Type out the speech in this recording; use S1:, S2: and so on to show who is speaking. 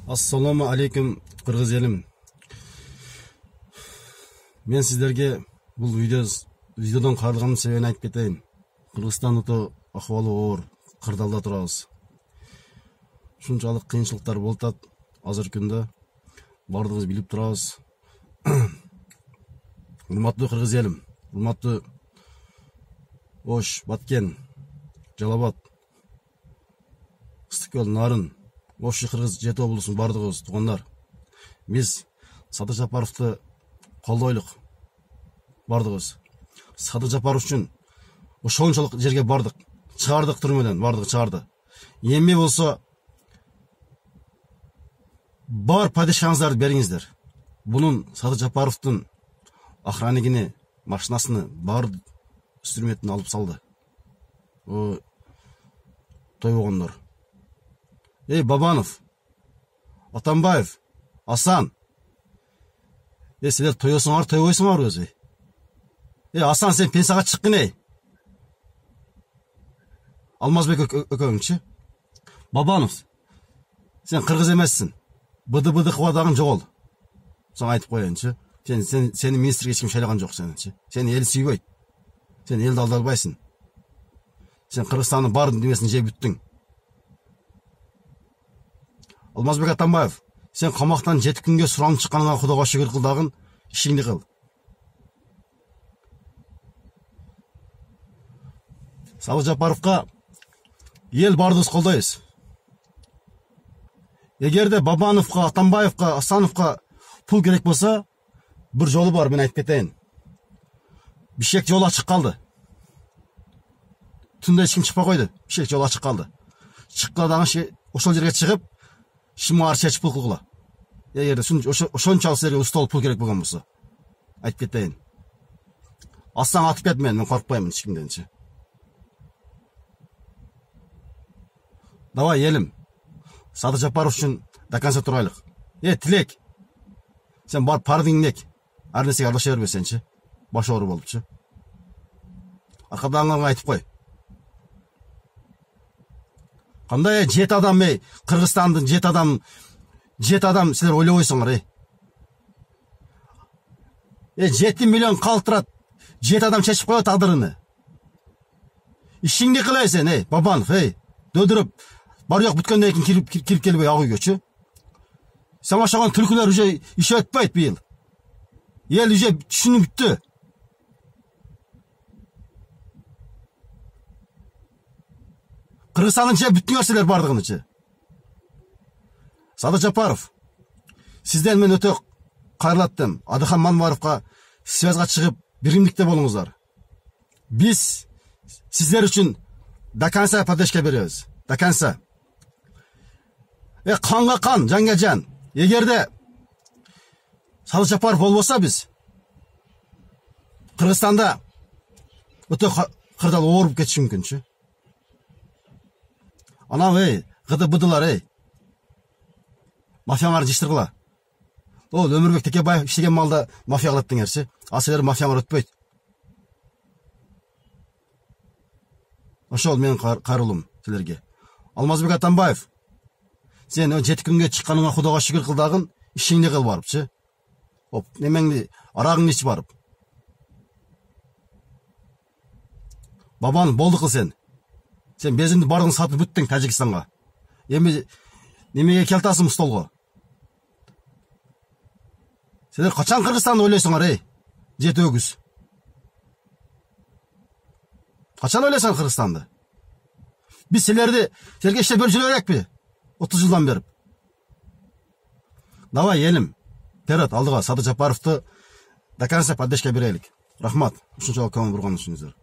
S1: Ассаламу алейкум, кыргыз элим. Мен сиздерге бул видеодон кайрылганымдын себебин айтып кетейин. Кыргызстан өтө акыбалы оор, кырдаалда турабыз. Ушунчалык кыйынчылыктар болуп атат азыркы күндө. Бардыгыбыз билип турабыз. Урматтуу кыргыз элим, урматтуу Ош, Баткен, Жалал-Абад, Ыстыккөл, Нарын, Ош кыргыз жети облусунун бардыгыбыз туугандар. Биз Садыр Жапаровду колдойлук бардыгыбыз. Садыр Жапаров үчүн ошончолук жерге бардык, чыгардык түрмөдөн, бардык чыгарды. Эми болсо бар падишаңыздарды бериңиздер. Бунун Садыр Жапаровдун охраннигини, машинасыны бар сүрмөтүн алып салды. Тойбогондор. Эй, Бабанов, Атамбаев, Асан. Силер тойосуңар, тойбойсуңар өзү. Асан, сен пенсияга чыккын, эй. Алмазбек экөөңчү. Бабанов, сен кыргыз эмессиң. Быды-быды кыбадагың жогол. Сага айтып коеюнчу. Сени министрге эч ким шайлаган жок сеничи. Сени эл сүйбөйт. Сен элди алдабайсың. Сен Кыргызстандын бар немесин жеп бүттүң. Алмазбек Атамбаев, сен камактан 7 күнгө суранып чыкканыңа Кудайга шүгүр кыл дагы, ишиңди кыл. Садыр Жапаровга эл бардыгыбыз колдойбуз. Эгерде Бабановго, Атамбаевго, Асановго пул керек болсо, бир жолу бар, мен айтып кетейин. Бишкек жолу ачык калды. Түндө эч ким чыкпай койду. Бишкек жолу ачык калды. Чыккан дагы ошол жерге чыгып, шимар чечип пул кылгыла. Эгерде ошончалык силерге устол пул керек болгон болсо, айтып кетейин. Асан атып кет, мен коркпоймун эч кимденчи. Давай, элим. Садыр Жапаров үчүн до конца турайлык. Тилек. Сен бар пардиңдек. Ар нерсеге аралаша бербесенчи. Баш оору болупчу. Аркадагыңарга айтып кой. Кандай 7 адам, Кыргызстандын 7 адам силер ойлобойсуңар, 7 миллион калк турат. 7 адам чечип коет тагдырыны. Ишиңди кылай сен, Бабанов, дөдүрүп бар жок бүткөндөн кийин кирип келбей ак үйгөчү. Сен ошогон түлкүлөр уже иш өтпөйт быйыл. Эл уже түшүнүп бүттү. Кыргызстандын же бүттүңөр силер бардыгынычы. Садыр Жапаров, сизден мен өтө кайрылаттым. Адыхан Манбаровго связга чыгып, биримдикте болуңуздар. Биз сиздер үчүн до конца поддержка беребиз. До конца. Канга кан, жанга жан. Эгерде Садыр Жапаров болбосо биз Кыргызстанда өтө кырдаал ооруп кетиши мүмкүнчү. Анан гыды-быдылар, мафияңарды жыштыргыла. Ол Өмүрбек Текебаев иштеген малда мафия кылат деңерчи. А силер мафияңар өтпөйт. Ошол менин кайрылуум силерге. Алмазбек Атамбаев, сен 7 күнгө чыкканыңа Кудайга шүгүр кыл дагы, ишиңди кыл барыпчы. Немеңди, арагыңды ич барып. Бабан болду кыл сен. Сен безимди бардыгын сатып бүттүң Тажикстанга. Эми немеге келтасың столго? Силер качан Кыргызстанды ойлойсуңар, жети өгүз? Качан ойлойсуңар Кыргызстанды? Биз силерге иштеп бөлүп жүрө берекпи? 30 жылдан берип. Давай, элим. Вперед, алдыга Садыр Жапаровду до конца поддержка берелик. Рахмат. Ушунчалык көңүл бурган үчүңүздөр.